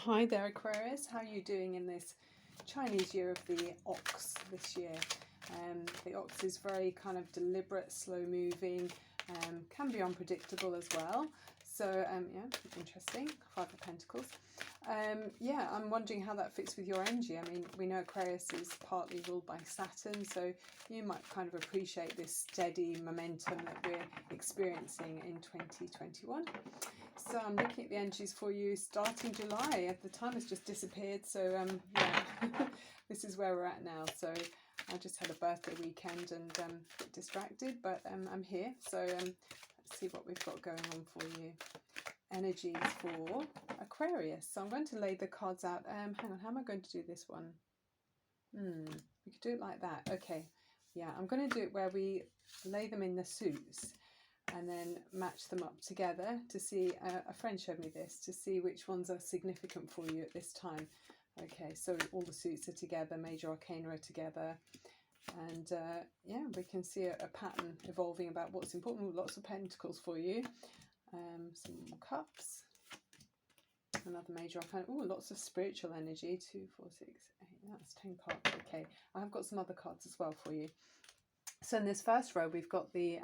Hi there, Aquarius. How are you doing in this Chinese year of the ox this year? The ox is very kind of deliberate, slow moving, can be unpredictable as well. So yeah, interesting. Five of Pentacles. Yeah, I'm wondering how that fits with your energy. I mean, we know Aquarius is partly ruled by Saturn, so you might kind of appreciate this steady momentum that we're experiencing in 2021. So I'm looking at the energies for you starting July. The time has just disappeared, so yeah, this is where we're at now. So I just had a birthday weekend and a bit distracted, but I'm here. So let's see what we've got going on for you. Energies for Aquarius. So I'm going to lay the cards out. Hang on, how am I going to do this one? We could do it like that. Okay, yeah, I'm going to do it where we lay them in the suits and then match them up together to see, a friend showed me this, to see which ones are significant for you at this time. Okay, so all the suits are together, major arcana are together, and yeah, we can see a pattern evolving about what's important. Lots of pentacles for you, some more cups, another major arcana. Oh, lots of spiritual energy, 2, 4, 6, 8, that's 10 cards. Okay, I've got some other cards as well for you. So in this first row, we've got the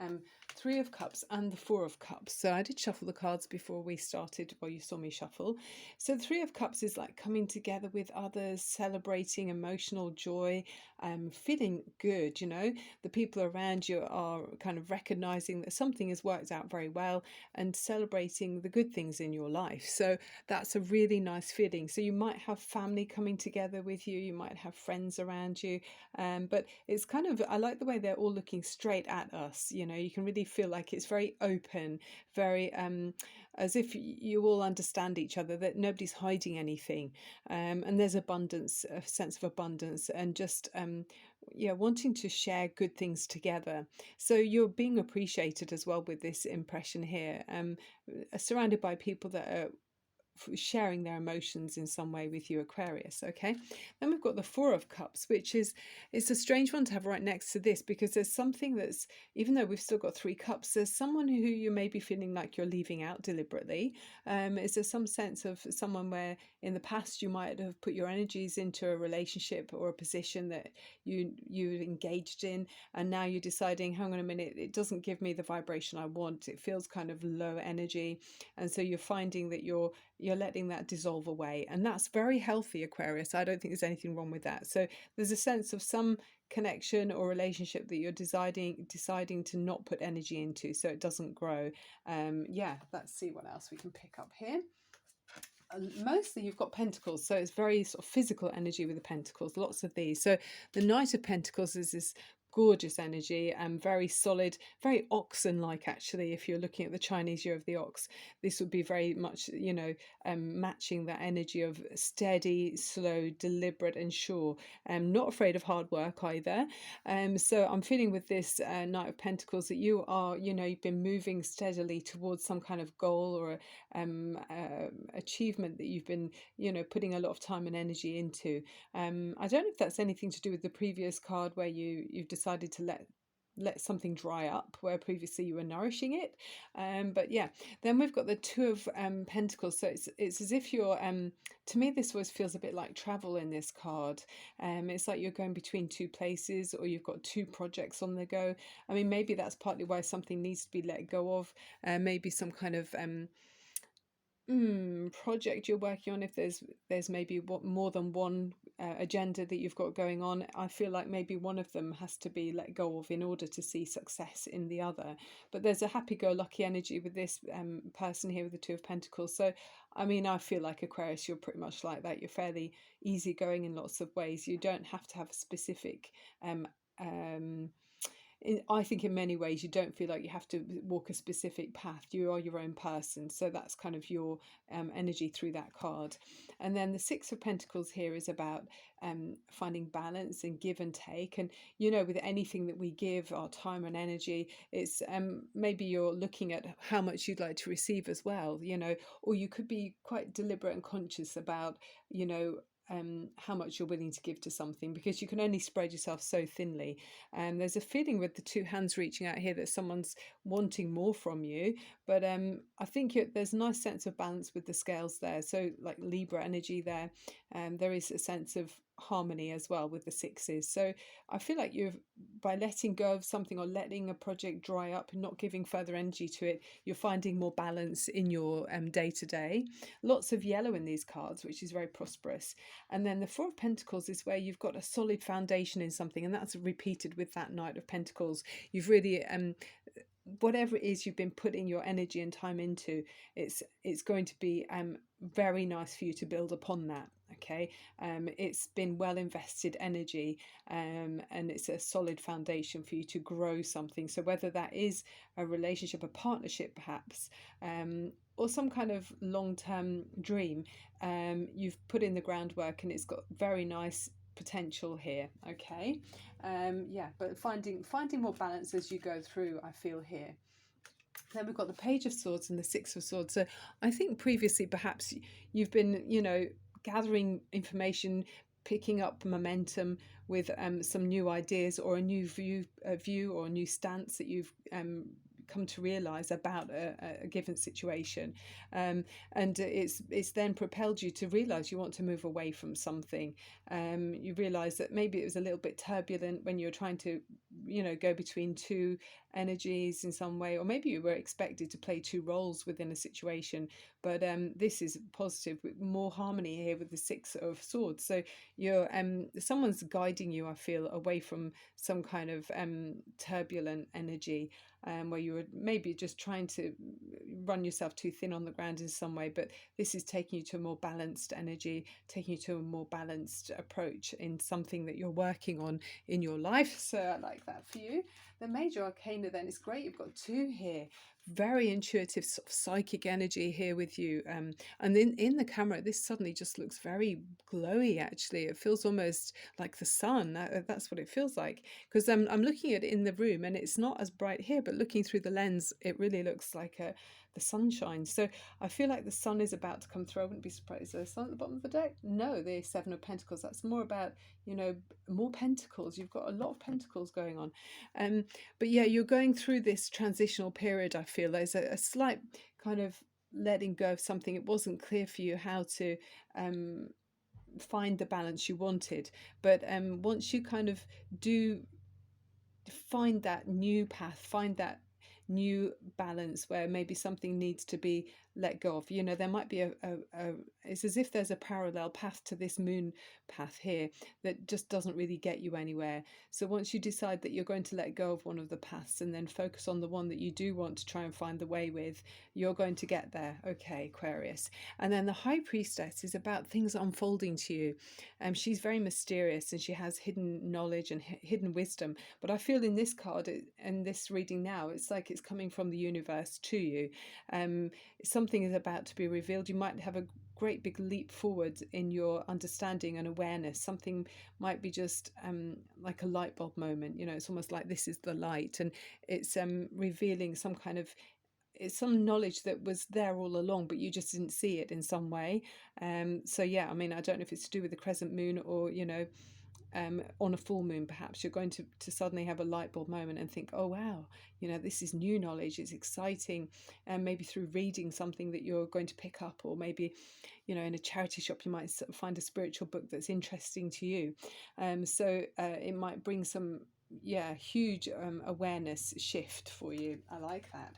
Three of Cups and the Four of Cups. So I did shuffle the cards before we started, well, you saw me shuffle. So the Three of Cups is like coming together with others, celebrating emotional joy, feeling good, you know. The people around you are kind of recognizing that something has worked out very well and celebrating the good things in your life. So that's a really nice feeling. So you might have family coming together with you, you might have friends around you, but it's kind of, I like the way they're all looking straight at us. You know, you can really feel like it's very open, very as if you all understand each other, that nobody's hiding anything, and there's abundance, a sense of abundance, and just yeah, wanting to share good things together. So you're being appreciated as well with this impression here, surrounded by people that are sharing their emotions in some way with you, Aquarius. Okay, then we've got the Four of Cups, which is, it's a strange one to have right next to this, because there's something that's, even though we've still got three cups, there's someone who you may be feeling like you're leaving out deliberately. Is there some sense of someone where in the past you might have put your energies into a relationship or a position that you engaged in, and now you're deciding, hang on a minute, it doesn't give me the vibration I want, it feels kind of low energy, and so you're finding that you're letting that dissolve away, and that's very healthy, Aquarius. I don't think there's anything wrong with that. So there's a sense of some connection or relationship that you're deciding to not put energy into, so it doesn't grow. Yeah, let's see what else we can pick up here. Mostly you've got pentacles, so it's very sort of physical energy with the pentacles, lots of these. So the Knight of Pentacles is this gorgeous energy and very solid, very oxen like. Actually, if you're looking at the Chinese year of the ox, this would be very much, you know, matching that energy of steady, slow, deliberate and sure, not afraid of hard work either. So I'm feeling with this Knight of Pentacles that you are, you know, you've been moving steadily towards some kind of goal or achievement that you've been, you know, putting a lot of time and energy into. I don't know if that's anything to do with the previous card where you've decided to let something dry up where previously you were nourishing it. But yeah, then we've got the Two of Pentacles. So it's as if you're, to me this always feels a bit like travel in this card. It's like you're going between two places, or you've got two projects on the go. I mean, maybe that's partly why something needs to be let go of. Maybe some kind of project you're working on, if there's maybe more than one agenda that you've got going on. I feel like maybe one of them has to be let go of in order to see success in the other. But there's a happy-go-lucky energy with this person here with the Two of Pentacles. So I mean, I feel like Aquarius, you're pretty much like that. You're fairly easygoing in lots of ways. You don't have to have a specific I think in many ways you don't feel like you have to walk a specific path. You are your own person. So that's kind of your energy through that card. And then the Six of Pentacles here is about finding balance and give and take. And, you know, with anything that we give, our time and energy, it's maybe you're looking at how much you'd like to receive as well, you know, or you could be quite deliberate and conscious about, you know, how much you're willing to give to something, because you can only spread yourself so thinly. And there's a feeling with the two hands reaching out here that someone's wanting more from you, but I think there's a nice sense of balance with the scales there. So like Libra energy there, there is a sense of harmony as well with the sixes. So I feel like by letting go of something or letting a project dry up and not giving further energy to it, you're finding more balance in your day to day. Lots of yellow in these cards, which is very prosperous. And then the Four of Pentacles is where you've got a solid foundation in something, and that's repeated with that Knight of Pentacles. You've really whatever it is you've been putting your energy and time into, it's going to be very nice for you to build upon that. Okay, it's been well invested energy, and it's a solid foundation for you to grow something. So whether that is a relationship, a partnership perhaps, or some kind of long-term dream, you've put in the groundwork and it's got very nice potential here. Okay, yeah, but finding more balance as you go through, I feel here. Then we've got the Page of Swords and the Six of Swords. So I think previously perhaps you've been, gathering information, picking up momentum with some new ideas or a new view or a new stance that you've come to realize about a given situation, and it's then propelled you to realize you want to move away from something. You realize that maybe it was a little bit turbulent when you were trying to go between two energies in some way, or maybe you were expected to play two roles within a situation, but this is positive with more harmony here with the Six of Swords. So you're someone's guiding you, I feel, away from some kind of turbulent energy, where you were maybe just trying to run yourself too thin on the ground in some way, but this is taking you to a more balanced energy, taking you to a more balanced approach in something that you're working on in your life. So I like that for you. The Major Arcana then is great. You've got two here. Very intuitive, sort of psychic energy here with you, and in the camera this suddenly just looks very glowy. Actually, it feels almost like the sun. That's what it feels like, because I'm looking at it in the room and it's not as bright here, but looking through the lens it really looks like the sunshine. So I feel like the sun is about to come through. I wouldn't be surprised. Is there a sun at the bottom of the deck? No, the Seven of Pentacles. That's more about, more pentacles. You've got a lot of pentacles going on. But yeah, you're going through this transitional period. I feel there's a slight kind of letting go of something. It wasn't clear for you how to find the balance you wanted. But once you kind of do find that new path, find that new balance where maybe something needs to be let go of, there might be it's as if there's a parallel path to this moon path here that just doesn't really get you anywhere. So once you decide that you're going to let go of one of the paths and then focus on the one that you do want to try and find the way with, you're going to get there. Okay, Aquarius. And then the High Priestess is about things unfolding to you. She's very mysterious and she has hidden knowledge and hidden wisdom, but I feel in this card and this reading now, it's like it's coming from the universe to you. Something is about to be revealed. You might have a great big leap forward in your understanding and awareness. Something might be just like a light bulb moment. It's almost like this is the light, and it's revealing some kind of, it's some knowledge that was there all along, but you just didn't see it in some way. So yeah, I mean, I don't know if it's to do with the crescent moon or on a full moon, perhaps you're going to suddenly have a light bulb moment and think, oh wow, this is new knowledge, it's exciting. And maybe through reading something that you're going to pick up, or maybe in a charity shop you might find a spiritual book that's interesting to you. So it might bring some huge awareness shift for you. I like that.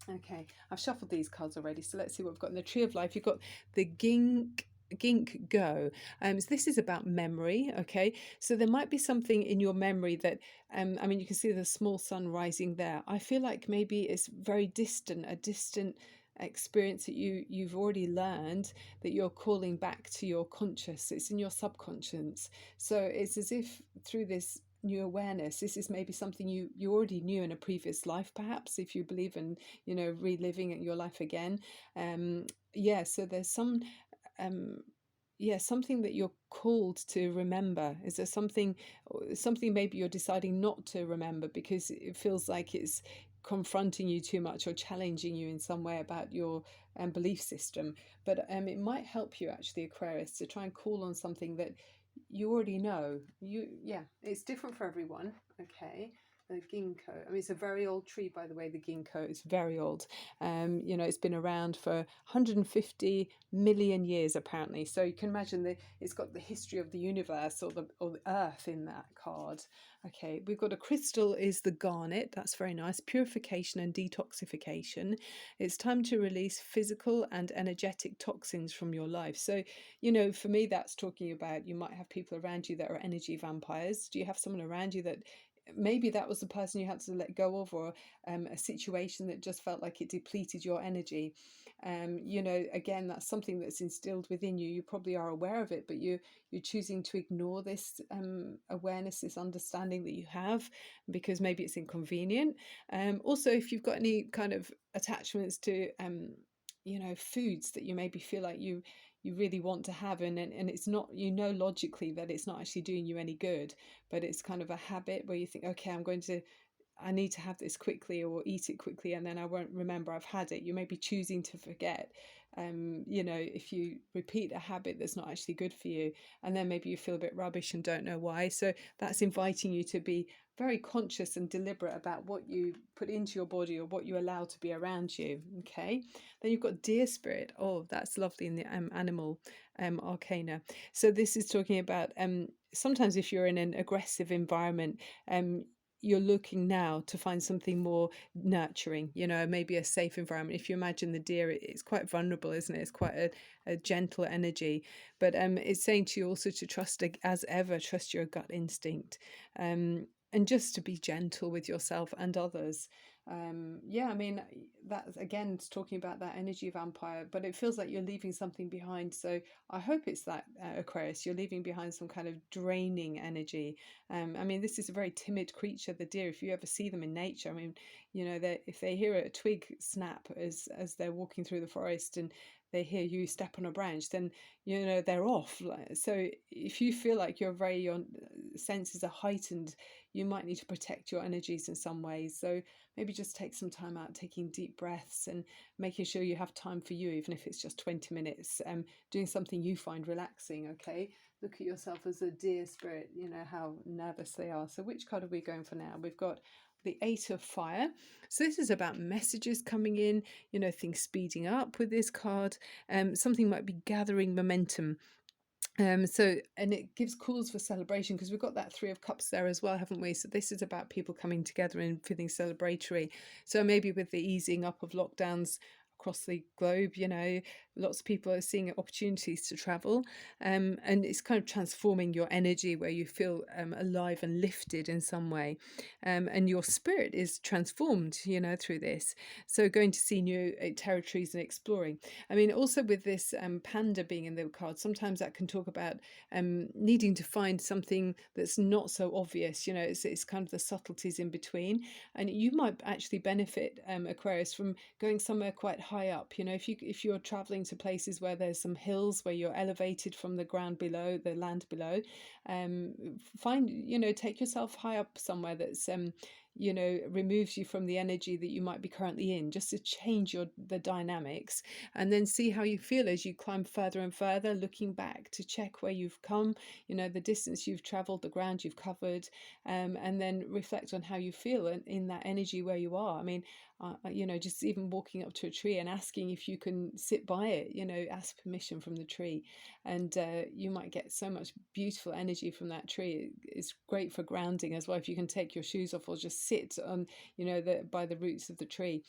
Okay, I've shuffled these cards already, so let's see what we've got in the Tree of Life. You've got the Ginkgo. So this is about memory. Okay, so there might be something in your memory that I mean, you can see the small sun rising there. I feel like maybe it's very distant, a distant experience that you've already learned, that you're calling back to your conscious. It's in your subconscious. So it's as if through this new awareness, this is maybe something you already knew in a previous life, perhaps, if you believe in reliving your life again. So there's some something that you're called to remember. Is there something maybe you're deciding not to remember because it feels like it's confronting you too much or challenging you in some way about your belief system. But it might help you actually, Aquarius, to try and call on something that you already know. Yeah, it's different for everyone. Okay. The ginkgo. I mean, it's a very old tree, by the way. The ginkgo is very old. You know, it's been around for 150 million years, apparently. So you can imagine that it's got the history of the universe or the earth in that card. Okay, we've got a crystal is the garnet. That's very nice. Purification and detoxification. It's time to release physical and energetic toxins from your life. So, you know, for me, that's talking about you might have people around you that are energy vampires. Do you have someone around you that maybe that was the person you had to let go of, or a situation that just felt like it depleted your energy? You know, again, that's something that's instilled within you. You probably are aware of it, but you're choosing to ignore this awareness, this understanding that you have, because maybe it's inconvenient. Also, if you've got any kind of attachments to you know, foods that you maybe feel like you really want to have, and it's not, you know, logically that it's not actually doing you any good, but it's kind of a habit where you think, okay, I need to have this quickly or eat it quickly, and then I won't remember I've had it. You may be choosing to forget. You know, if you repeat a habit that's not actually good for you, and then maybe you feel a bit rubbish and don't know why. So that's inviting you to be very conscious and deliberate about what you put into your body or what you allow to be around you. Okay. Then you've got deer spirit. Oh, that's lovely in the animal arcana. So this is talking about sometimes if you're in an aggressive environment, you're looking now to find something more nurturing, you know, maybe a safe environment. If you imagine the deer, it's quite vulnerable, isn't it? It's quite a gentle energy, but it's saying to you also to trust, as ever, trust your gut instinct, and just to be gentle with yourself and others. Yeah, I mean, that's again talking about that energy vampire, but it feels like you're leaving something behind. So I hope it's that, Aquarius, you're leaving behind some kind of draining energy. I mean, this is a very timid creature, the deer. If you ever see them in nature, I mean, you know, if they hear a twig snap as they're walking through the forest, and they hear you step on a branch, then you know they're off. So if you feel like your senses are heightened, you might need to protect your energies in some ways. So maybe just take some time out, taking deep breaths and making sure you have time for you, even if it's just 20 minutes, doing something you find relaxing. Okay, look at yourself as a deer spirit, you know how nervous they are. So which card are we going for now? We've got the Eight of Fire. So this is about messages coming in, you know, things speeding up with this card. Something might be gathering momentum. And it gives calls for celebration, because we've got that Three of Cups there as well, haven't we? So this is about people coming together and feeling celebratory. So maybe with the easing up of lockdowns across the globe, you know, lots of people are seeing opportunities to travel, and it's kind of transforming your energy where you feel alive and lifted in some way, and your spirit is transformed, you know, through this. So going to see new territories and exploring. I mean, also with this panda being in the card, sometimes that can talk about needing to find something that's not so obvious. You know, it's kind of the subtleties in between, and you might actually benefit, Aquarius, from going somewhere quite high up. You know, if you're traveling to places where there's some hills where you're elevated from the ground below, the land below, take yourself high up somewhere that's you know, removes you from the energy that you might be currently in, just to change the dynamics, and then see how you feel as you climb further and further, looking back to check where you've come, you know, the distance you've traveled, the ground you've covered, and then reflect on how you feel in that energy where you are. I mean, you know, just even walking up to a tree and asking if you can sit by it, you know, ask permission from the tree, and you might get so much beautiful energy from that tree. It's great for grounding as well, if you can take your shoes off or just sit on, you know, by the roots of the tree.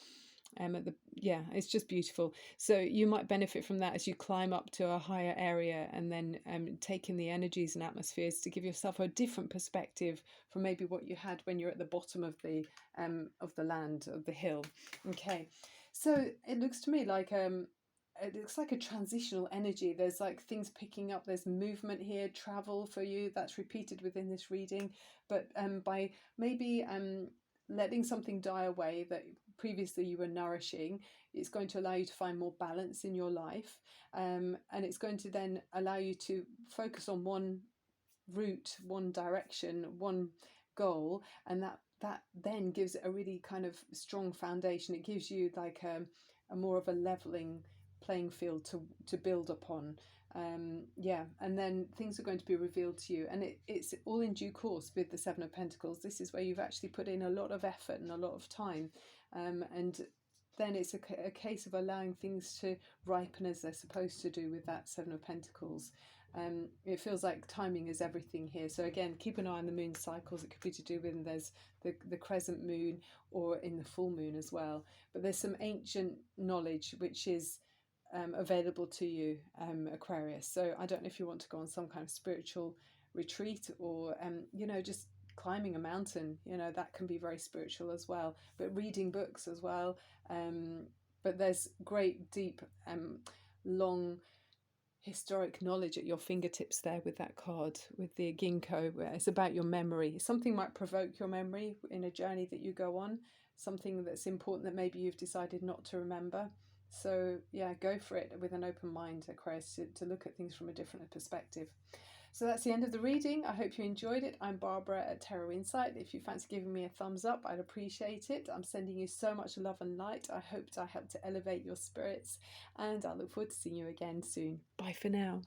It's just beautiful. So you might benefit from that as you climb up to a higher area, and then take in the energies and atmospheres to give yourself a different perspective from maybe what you had when you're at the bottom of the land, of the hill. Okay, so it looks to me like it looks like a transitional energy. There's like things picking up, there's movement here, travel for you, that's repeated within this reading. But by maybe letting something die away that previously you were nourishing, it's going to allow you to find more balance in your life, and it's going to then allow you to focus on one route, one direction, one goal, and that then gives it a really kind of strong foundation. It gives you like a more of a leveling playing field to build upon. Yeah, and then things are going to be revealed to you, and it's all in due course. With the Seven of Pentacles, this is where you've actually put in a lot of effort and a lot of time, and then it's a case of allowing things to ripen as they're supposed to do with that Seven of Pentacles. It feels like timing is everything here. So again, keep an eye on the moon cycles. It could be to do with, there's the crescent moon or in the full moon as well. But there's some ancient knowledge which is available to you, Aquarius. So I don't know if you want to go on some kind of spiritual retreat, or just climbing a mountain. That can be very spiritual as well. But reading books as well. But there's great, deep, long historic knowledge at your fingertips there with that card, with the ginkgo, where it's about your memory. Something might provoke your memory in a journey that you go on, something that's important that maybe you've decided not to remember. So yeah, go for it with an open mind, Aquarius, to look at things from a different perspective. So that's the end of the reading. I hope you enjoyed it. I'm Barbara at Tarot Insight. If you fancy giving me a thumbs up, I'd appreciate it. I'm sending you so much love and light. I hope I helped to elevate your spirits, and I look forward to seeing you again soon. Bye for now.